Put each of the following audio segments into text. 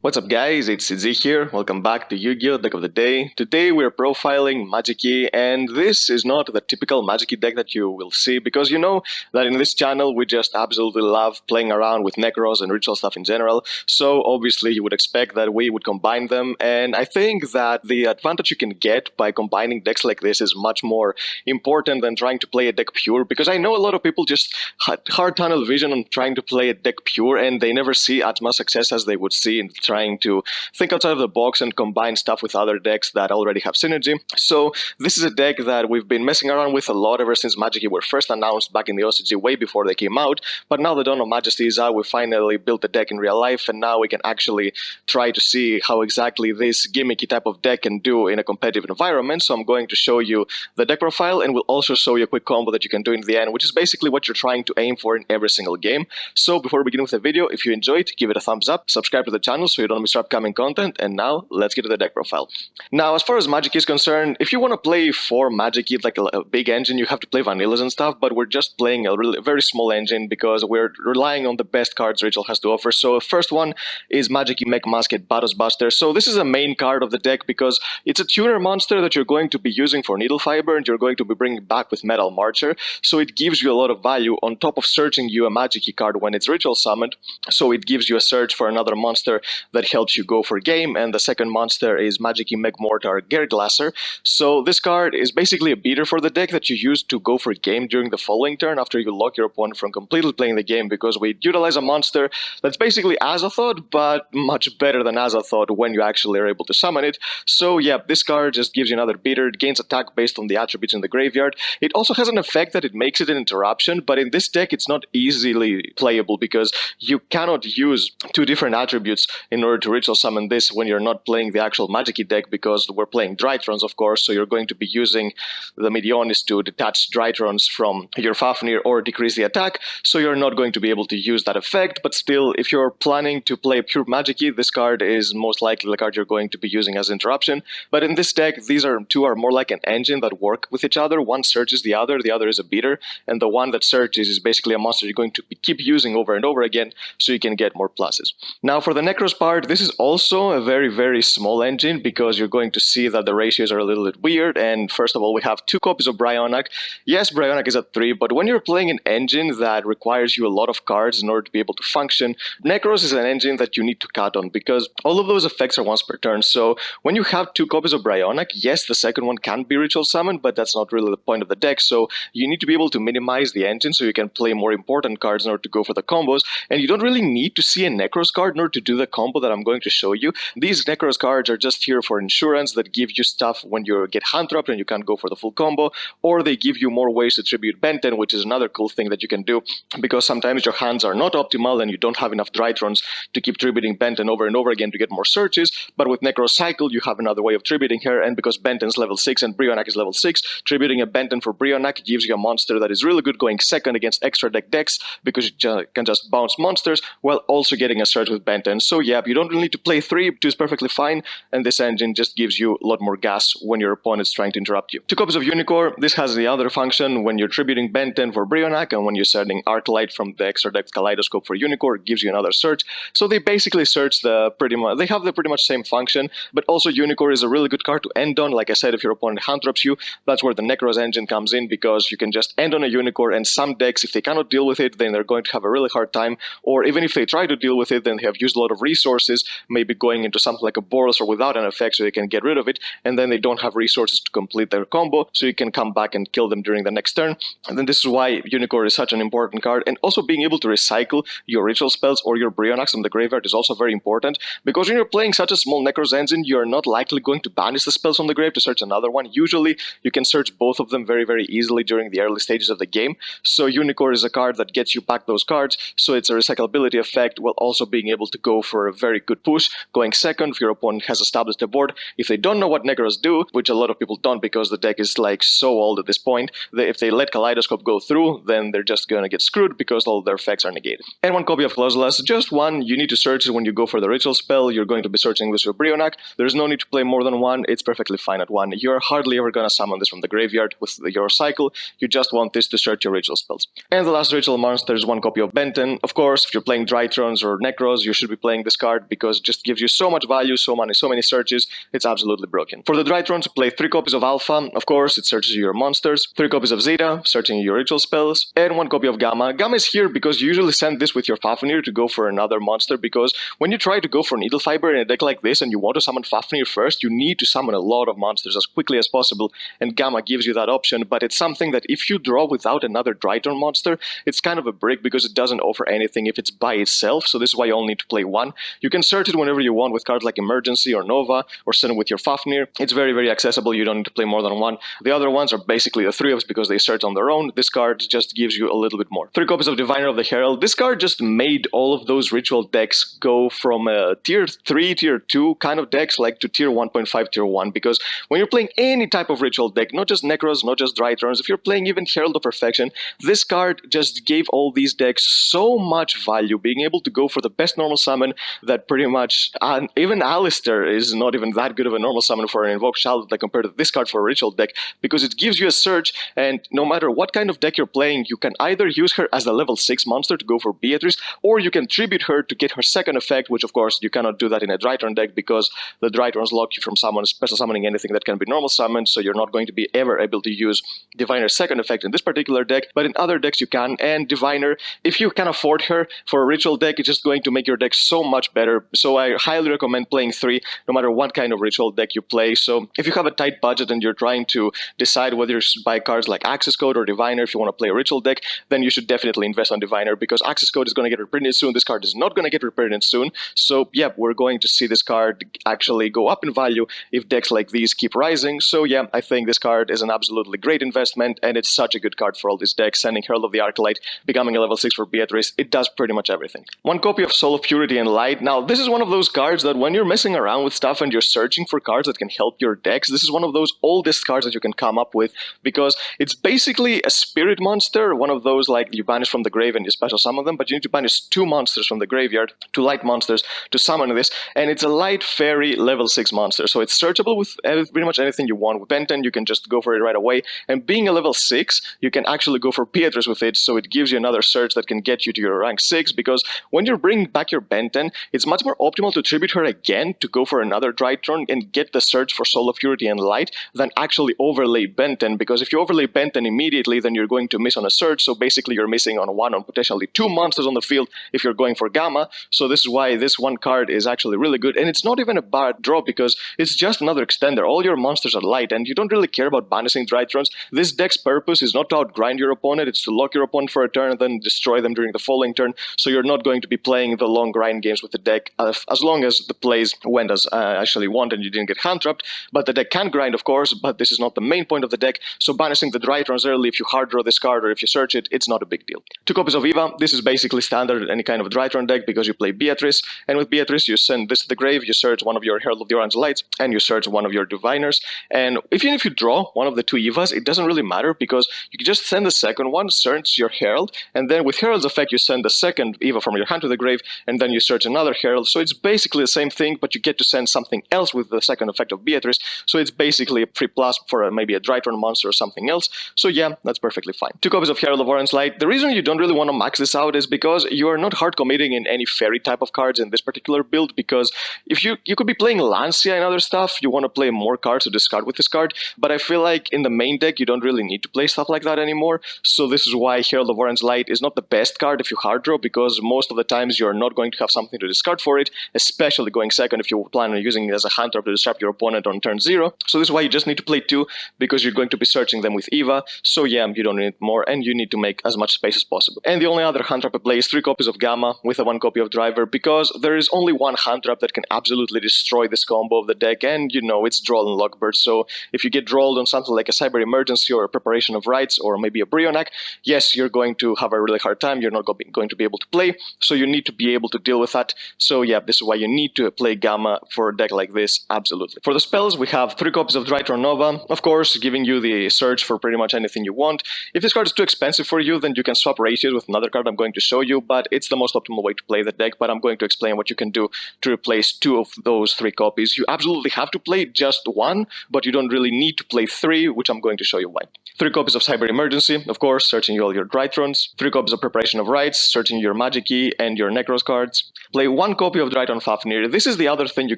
What's up guys, it's Z here, welcome back to Yu-Gi-Oh! Deck of the Day. Today we're profiling Magikey, and this is not the typical Magikey deck that you will see, because you know that in this channel we just absolutely love playing around with Nekroz and ritual stuff in general, so obviously you would expect that we would combine them, and I think that the advantage you can get by combining decks like this is much more important than trying to play a deck pure, because I know a lot of people just had hard tunnel vision on trying to play a deck pure, and they never see as much success as they would see in trying to think outside of the box and combine stuff with other decks that already have synergy. So this is a deck that we've been messing around with a lot ever since Magikey were first announced back in the OCG way before they came out, but now the Dawn of Majesty is out, we finally built the deck in real life, and now we can actually try to see how exactly this gimmicky type of deck can do in a competitive environment. So I'm going to show you the deck profile, and we'll also show you a quick combo that you can do in the end, which is basically what you're trying to aim for in every single game. So before we begin with the video, if you enjoyed, give it a thumbs up, subscribe to the channel so you don't miss upcoming content, and now let's get to the deck profile. Now, as far as Magikey is concerned, if you want to play for Magikey like a big engine, you have to play vanillas and stuff, but we're just playing a very small engine because we're relying on the best cards Ritual has to offer. So first one is Magikey Mech Musket Battles Buster. So this is a main card of the deck because it's a tuner monster that you're going to be using for Needle Fiber, and you're going to be bringing back with Metal Marcher, so it gives you a lot of value on top of searching you a Magikey card when it's Ritual summoned. So it gives you a search for another monster that helps you go for game, and the second monster is Magikey Mech Mortar Gearglasser. So this card is basically a beater for the deck that you use to go for game during the following turn after you lock your opponent from completely playing the game, because we utilize a monster that's basically Azathoth, but much better than Azathoth when you actually are able to summon it. So yeah, this card just gives you another beater. It gains attack based on the attributes in the graveyard. It also has an effect that it makes it an interruption, but in this deck it's not easily playable because you cannot use two different attributes in order to ritual summon this when you're not playing the actual Magikey deck, because we're playing Drytrons, of course, so you're going to be using the Medionis to detach Drytrons from your Fafnir or decrease the attack, so you're not going to be able to use that effect. But still, if you're planning to play pure Magikey, this card is most likely the card you're going to be using as interruption. But in this deck, these two are more like an engine that work with each other. One searches the other is a beater, and the one that searches is basically a monster you're going to keep using over and over again so you can get more pluses. Now for the Nekroz part, this is also a very small engine, because you're going to see that the ratios are a little bit weird. And first of all, we have 2 copies of Brionac. Yes, Brionac is at 3, but when you're playing an engine that requires you a lot of cards in order to be able to function, Nekroz is an engine that you need to cut on, because all of those effects are once per turn. So when you have 2 copies of Brionac, yes, the second one can be ritual summoned, but that's not really the point of the deck. So you need to be able to minimize the engine so you can play more important cards in order to go for the combos, and you don't really need to see a Nekroz card in order to do the combo that I'm going to show you. These Nekroz cards are just here for insurance that give you stuff when you get hand trapped and you can't go for the full combo, or they give you more ways to tribute Benten, which is another cool thing that you can do, because sometimes your hands are not optimal and you don't have enough Drytrons to keep tributing Benten over and over again to get more searches. But with Nekroz Cycle, you have another way of tributing her, and because Benten's level 6 and Brionac is level 6, tributing a Benten for Brionac gives you a monster that is really good going second against extra deck decks, because you can just bounce monsters while also getting a search with Benten. So yeah, you don't really need to play 3, 2 is perfectly fine, and this engine just gives you a lot more gas when your opponent's trying to interrupt you. 2 copies of Unicorn. This has the other function when you're tributing Benten for Brionac, and when you're setting Arclight from the extra deck Kaleidoscope for Unicorn, it gives you another search. So they basically search they have the pretty much same function, but also Unicorn is a really good card to end on. Like I said, if your opponent hand traps you, that's where the Nekroz engine comes in, because you can just end on a Unicorn, and some decks, if they cannot deal with it, then they're going to have a really hard time, or even if they try to deal with it, then they have used a lot of resources, maybe going into something like a Boros or without an effect so they can get rid of it, and then they don't have resources to complete their combo, so you can come back and kill them during the next turn. And then this is why Unicorn is such an important card. And also being able to recycle your ritual spells or your Brionacs from the graveyard is also very important, because when you're playing such a small Nekroz engine, you're not likely going to banish the spells from the grave to search another one. Usually you can search both of them very easily during the early stages of the game. So Unicorn is a card that gets you back those cards, so it's a recyclability effect while also being able to go for a very good push going second if your opponent has established a board. If they don't know what Nekroz do, which a lot of people don't because the deck is like so old at this point, if they let Kaleidoscope go through, then they're just gonna get screwed because all their effects are negated. And 1 copy of Clausulas, just 1. You need to search it when you go for the ritual spell. You're going to be searching this with Brionac. There's no need to play more than 1. It's perfectly fine at 1. You're hardly ever gonna summon this from the graveyard with your cycle. You just want this to search your ritual spells. And the last ritual monster is 1 copy of Benten. Of course, if you're playing Drytrons or Nekroz, you should be playing this card. card because it just gives you so much value, so many searches. It's absolutely broken. For the Drytrons, play 3 copies of Alpha. Of course, it searches your monsters. 3 copies of Zeta, searching your ritual spells, and 1 copy of Gamma. Gamma is here because you usually send this with your Fafnir to go for another monster, because when you try to go for Needle Fiber in a deck like this and you want to summon Fafnir first, you need to summon a lot of monsters as quickly as possible, and Gamma gives you that option. But it's something that if you draw without another Drytron monster, it's kind of a brick because it doesn't offer anything if it's by itself, so this is why you only need to play 1. You can search it whenever you want with cards like Emergency or Nova, or send it with your Fafnir. It's very accessible, you don't need to play more than 1. The other ones are basically the 3 of us because they search on their own. This card just gives you a little bit more. 3 copies of Diviner of the Herald. This card just made all of those ritual decks go from tier 3, tier 2 kind of decks like to tier 1.5, tier 1, because when you're playing any type of ritual deck, not just Nekroz, not just Drytrons, if you're playing even Herald of Perfection, this card just gave all these decks so much value, being able to go for the best normal summon that pretty much, even Alistair is not even that good of a normal summon for an Invoked Child like compared to this card for a ritual deck, because it gives you a search, and no matter what kind of deck you're playing, you can either use her as a level 6 monster to go for Beatrice, or you can tribute her to get her second effect, which of course you cannot do that in a Drytron deck because the Drytrons lock you from special summoning anything that can be normal summoned, so you're not going to be ever able to use Diviner's second effect in this particular deck, but in other decks you can. And Diviner, if you can afford her for a ritual deck, it's just going to make your deck so much better, so I highly recommend playing 3 no matter what kind of ritual deck you play. So if you have a tight budget and you're trying to decide whether you should buy cards like Access Code or Diviner if you want to play a ritual deck, then you should definitely invest on Diviner, because Access Code is going to get reprinted soon. This card is not going to get reprinted soon, so yeah, we're going to see this card actually go up in value if decks like these keep rising. So yeah, I think this card is an absolutely great investment, and it's such a good card for all these decks. Sending Herald of the Arclight, becoming a level 6 for Beatrice, it does pretty much everything. 1 copy of Soul of Purity and Light. Now this is one of those cards that when you're messing around with stuff and you're searching for cards that can help your decks, this is one of those oldest cards that you can come up with, because it's basically a spirit monster, one of those like you banish from the grave and you special summon them, but you need to banish 2 monsters from the graveyard, 2 light monsters, to summon this, and it's a light fairy level 6 monster, so it's searchable with pretty much anything you want. With Benten, you can just go for it right away, and being a level 6, you can actually go for Beatrice with it, so it gives you another search that can get you to your rank 6, because when you're bringing back your Benten, it's much more optimal to tribute her again to go for another Drytron and get the search for Soul of Purity and Light than actually overlay Benten, because if you overlay Benten immediately, then you're going to miss on a search, so basically you're missing on 1 or potentially 2 monsters on the field if you're going for Gamma. So this is why this one card is actually really good, and it's not even a bad draw because it's just another extender. All your monsters are light and you don't really care about banishing Drytrons. This deck's purpose is not to outgrind your opponent, it's to lock your opponent for a turn and then destroy them during the following turn, so you're not going to be playing the long grind games with the deck as long as the plays went as actually want and you didn't get hand trapped. But the deck can grind, of course, but this is not the main point of the deck, so banishing the Drytrons early if you hard draw this card or if you search it, it's not a big deal. 2 copies of Eva. This is basically standard in any kind of Drytron deck because you play Beatrice, and with Beatrice you send this to the grave, you search one of your Herald of the Orange Lights, and you search one of your Diviners, and even if you draw one of the 2 Evas, it doesn't really matter because you can just send the second one, search your Herald, and then with Herald's effect you send the second Eva from your hand to the grave, and then you search another Herald, so it's basically the same thing, but you get to send something else with the second effect of Beatrice, so it's basically a free plus for maybe a Drytron monster or something else, so yeah, that's perfectly fine. 2 copies of Herald of Orange Light. The reason you don't really want to max this out is because you are not hard committing in any fairy type of cards in this particular build, because if you could be playing Lancia and other stuff, you want to play more cards to discard with this card, but I feel like in the main deck you don't really need to play stuff like that anymore, so this is why Herald of Orange Light is not the best card if you hard draw, because most of the times you're not going to have something to discard for it, especially going second if you plan on using it as a hand trap to disrupt your opponent on turn 0, so this is why you just need to play 2, because you're going to be searching them with Eva, so yeah, you don't need more, and you need to make as much space as possible. And the only other hand trap I play is 3 copies of Gamma with a 1 copy of Driver, because there is only one hand trap that can absolutely destroy this combo of the deck, and you know, it's Droll and Lockbird, so if you get drolled on something like a Cyber Emergency or a Preparation of Rites or maybe a Brionac, yes, you're going to have a really hard time, you're not going to be able to play, so you need to be able to deal with that, so yeah, this is why you need to play Gamma for a deck like this, absolutely. For the spells, we have 3 copies of Drytron Nova, of course, giving you the search for pretty much anything you want. If this card is too expensive for you, then you can swap ratios with another card I'm going to show you, but it's the most optimal way to play the deck, but I'm going to explain what you can do to replace 2 of those 3 copies. You absolutely have to play just 1, but you don't really need to play 3, which I'm going to show you why. 3 copies of Cyber Emergency, of course, searching all your Drytrons. 3 copies of Preparation of Rites, searching your Magic Key and your Nekroz cards. Play 1 one copy of Drytron Fafnir. This is the other thing you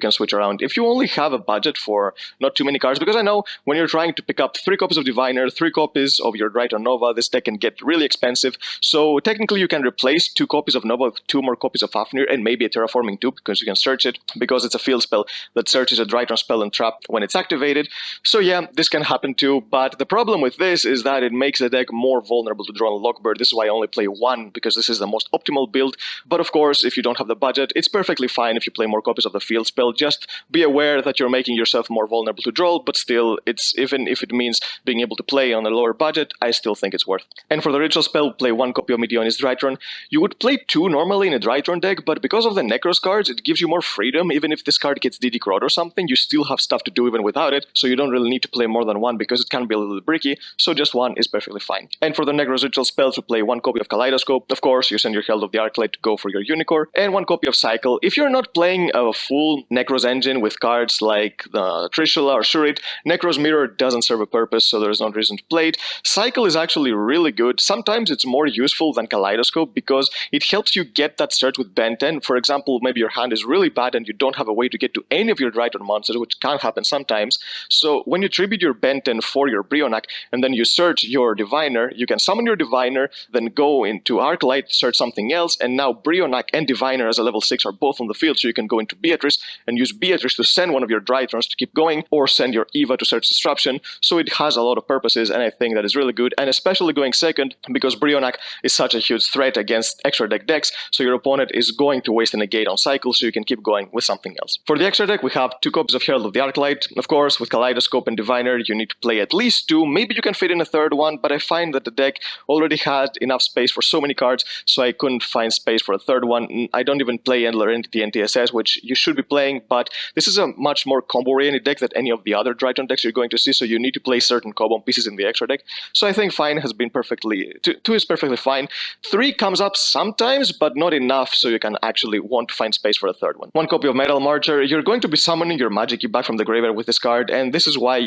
can switch around. If you only have a budget for not too many cards, because I know when you're trying to pick up 3 copies of Diviner, 3 copies of your Drytron Nova, this deck can get really expensive. So technically you can replace 2 copies of Nova with 2 more copies of Fafnir and maybe a Terraforming Tube, because you can search it, because it's a field spell that searches a Drytron spell and trap when it's activated. So yeah, this can happen too, but the problem with this is that it makes the deck more vulnerable to draw on Lockbird. This is why I only play 1, because this is the most optimal build. But of course, if you don't have the budget, it's perfectly fine if you play more copies of the field spell. Just be aware that you're making yourself more vulnerable to draw, but still, even if it means being able to play on a lower budget, I still think it's worth. And for the ritual spell, play 1 copy of Medionis Drytron. You would play 2 normally in a Drytron deck, but because of the Nekroz cards, it gives you more freedom. Even if this card gets DD Crowd or something, you still have stuff to do even without it, so you don't really need to play more than 1 because it can be a little bricky, so just 1 is perfectly fine. And for the Nekroz ritual spells, we play 1 copy of Kaleidoscope. Of course, you send your Herald of the Arclight to go for your Unicorn, and 1 copy of Cycle. If you're not playing a full Nekroz engine with cards like the Trishula or Shurit, Nekroz Mirror doesn't serve a purpose, so there's no reason to play it. Cycle is actually really good. Sometimes it's more useful than Kaleidoscope because it helps you get that search with Ben 10. For example, maybe your hand is really bad and you don't have a way to get to any of your Drytron monsters, which can happen sometimes. So when you tribute your Ben 10 for your Brionac and then you search your Diviner, you can summon your Diviner, then go into Arclight, search something else, and now Brionac and Diviner as a level 6 are both on the field, so you can go into Beatrice and use Beatrice to send one of your Drytrons to keep going, or send your Eva to search Disruption. So it has a lot of purposes, and I think that is really good, and especially going second, because Brionac is such a huge threat against extra deck decks, so your opponent is going to waste a negate on Cycle, so you can keep going with something else. For the extra deck, we have 2 copies of Herald of the Arclight. Of course, with Kaleidoscope and Diviner, you need to play at least 2, maybe you can fit in a third one, but I find that the deck already had enough space for so many cards, so I couldn't find space for a third one. I don't even play Endler Entity and TSS, which you should be playing, but this is a much more combo-oriented deck than any of the other Drytron decks you're going to see, so you need to play certain combo pieces in the extra deck. So I think fine has been perfectly... 2 is perfectly fine. 3 comes up sometimes, but not enough, so you can actually want to find space for a third one. 1 copy of Metal Marcher. You're going to be summoning your Magic Key back from the graveyard with this card, and this is why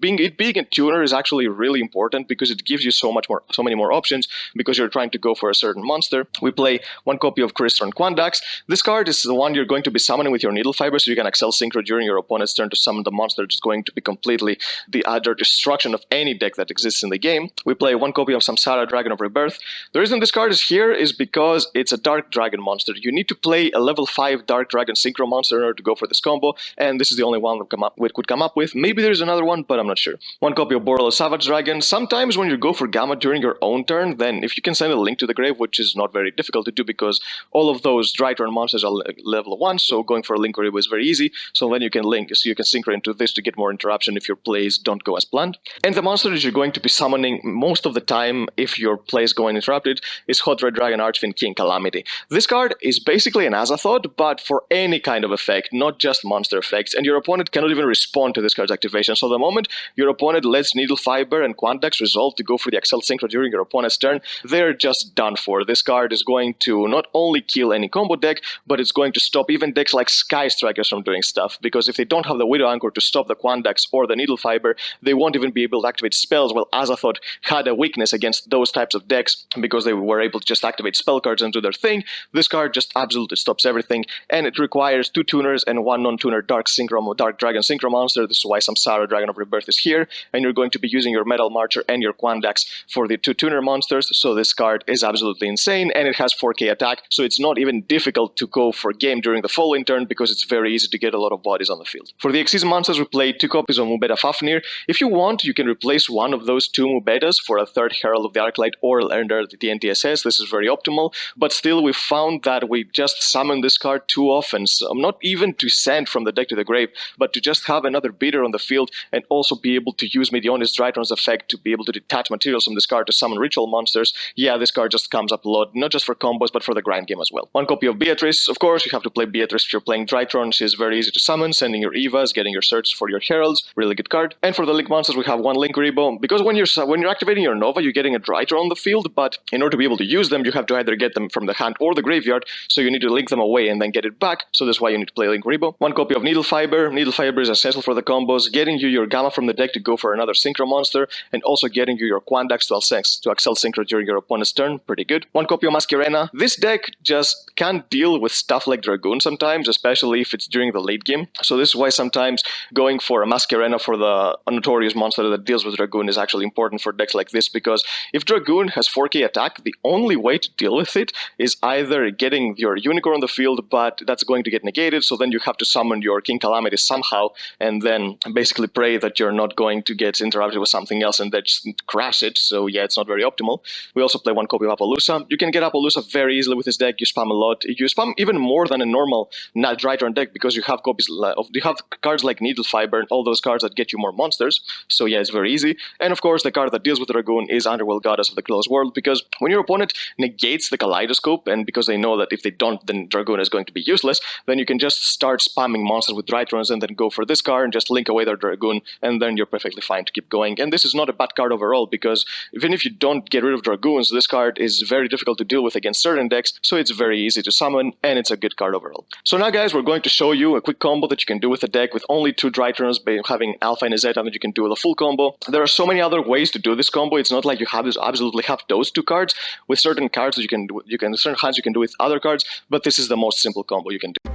being a tuner is actually really important, because it gives you so many more options, because you're trying to go for a certain monster. We play 1 copy of Crystron Quandax. This card is the one you're going to be summoning with your Needle Fiber, so you can Accel Synchro during your opponent's turn to summon the monster, which is going to be completely the utter destruction of any deck that exists in the game. We play 1 copy of Samsara Dragon of Rebirth. The reason this card is here is because it's a Dark Dragon monster. You need to play a level 5 Dark Dragon Synchro monster in order to go for this combo, and this is the only one we could come up with. Maybe there's another one, but I'm not sure. 1 copy of Boreal Savage Dragon. Sometimes when you go for Gamma during your own turn, then if you can send a Link to the grave, which is not very difficult to do because all of those Drytron monsters are level 1, so going for a Link Oribo is very easy. So then you can link, so you can synchro into this to get more interruption if your plays don't go as planned. And the monster that you're going to be summoning most of the time if your plays go uninterrupted is Hot Red Dragon Archfiend King Calamity. This card is basically an Azathoth, but for any kind of effect, not just monster effects, and your opponent cannot even respond to this card's activation. So the moment your opponent lets Needle Fiber and Quandax resolve to go for the Accel Synchro during your opponent's turn, they're just done for. This card is going to not only kill any combo deck, but it's going to stop even decks like Sky Strikers from doing stuff, because if they don't have the Widow Anchor to stop the Quandax or the Needle Fiber, they won't even be able to activate spells. Well, Azathoth had a weakness against those types of decks because they were able to just activate spell cards and do their thing. This card just absolutely stops everything, and it requires 2 tuners and 1 non-tuner Dark Dragon Synchro monster. This is why Samsara Dragon of Rebirth is here, and you're going to be using your Metal Marcher and your Quandax for the 2 tuner monsters, so this card is absolutely insane, and it has 4k attack, so it's not even difficult to go for game during the following turn because it's very easy to get a lot of bodies on the field. For the Xyz monsters, we play 2 copies of Mubeta Fafnir. If you want, you can replace one of those 2 Mubetas for a 3rd Herald of the Arclight or Ender the NTSS. This is very optimal, but still we found that we just summon this card too often, so not even to send from the deck to the grave, but to just have another beater on the field and also be able to use Medionis Drytron's effect to be able to detach materials from this card to summon ritual monsters. Yeah, this card just comes up a lot, not just for combos, but for the grind game as well. 1 copy of Beatrice. Of course, you have to play Beatrice if you're playing Drytron. She's very easy to summon, sending your Evas, getting your searches for your Heralds. Really good card. And for the Link monsters, we have 1 Link Oribo, because when you're activating your Nova, you're getting a Drytron on the field, but in order to be able to use them, you have to either get them from the hand or the graveyard, so you need to link them away and then get it back, so that's why you need to play Link Oribo. 1 copy of Needle Fiber. Needle Fiber is essential for the combos, getting you your Gamma from the deck to go for another Synchro monster, and also getting you your Quandax to Accel Synchro during your opponent's turn. Pretty good. 1 copy of Masquerena. This deck just can't deal deal with stuff like Dragoon sometimes, especially if it's during the late game. So this is why sometimes going for a Mask Arena for the notorious monster that deals with Dragoon is actually important for decks like this, because if Dragoon has 4k attack, the only way to deal with it is either getting your Unicorn on the field, but that's going to get negated, so then you have to summon your King Calamity somehow, and then basically pray that you're not going to get interrupted with something else and then just crash it. So yeah, it's not very optimal. We also play one copy of Appaloosa. You can get Appaloosa very easily with this deck. You spam a lot. You spam even more than a normal Drytron deck, because you have cards like Needle Fiber and all those cards that get you more monsters. So yeah, it's very easy. And of course, the card that deals with Dragoon is Underworld Goddess of the Closed World, because when your opponent negates the Kaleidoscope, and because they know that if they don't, then Dragoon is going to be useless, then you can just start spamming monsters with Drytrons and then go for this card and just link away their Dragoon, and then you're perfectly fine to keep going. And this is not a bad card overall, because even if you don't get rid of Dragoons, this card is very difficult to deal with against certain decks, so it's very easy to summon, and it's a good card overall. So now guys, we're going to show you a quick combo that you can do with a deck with only 2 Drytrons, by having Alpha and Zeta, that you can do with a full combo. There are so many other ways to do this combo. It's not like you absolutely have those 2 cards. With certain cards that certain hands you can do with other cards, but this is the most simple combo you can do.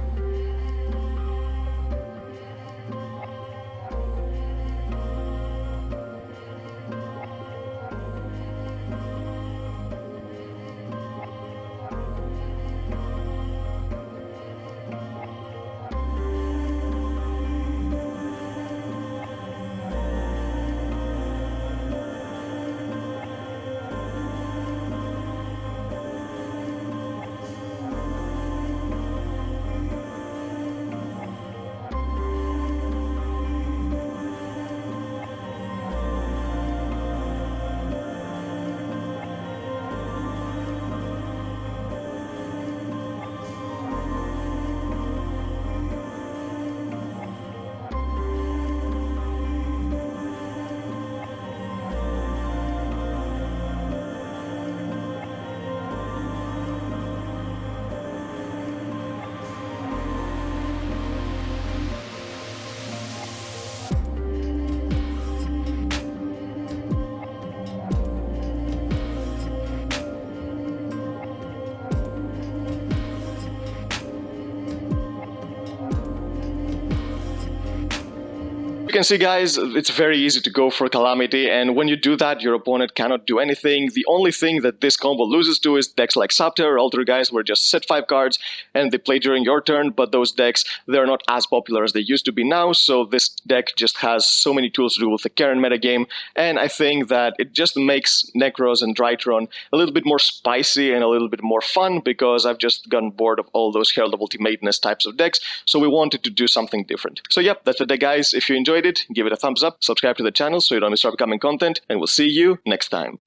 You can see, guys, it's very easy to go for Calamity, and when you do that, your opponent cannot do anything. The only thing that this combo loses to is decks like Subterror, Altergeist, where just set 5 cards and they play during your turn, but those decks, they're not as popular as they used to be now, so this deck just has so many tools to do with the current metagame, and I think that it just makes Nekroz and Drytron a little bit more spicy and a little bit more fun, because I've just gotten bored of all those Herald of Ultimateness types of decks, so we wanted to do something different. So yep, that's the deck, guys. If you enjoyed it, give it a thumbs up, subscribe to the channel so you don't miss our upcoming content, and we'll see you next time.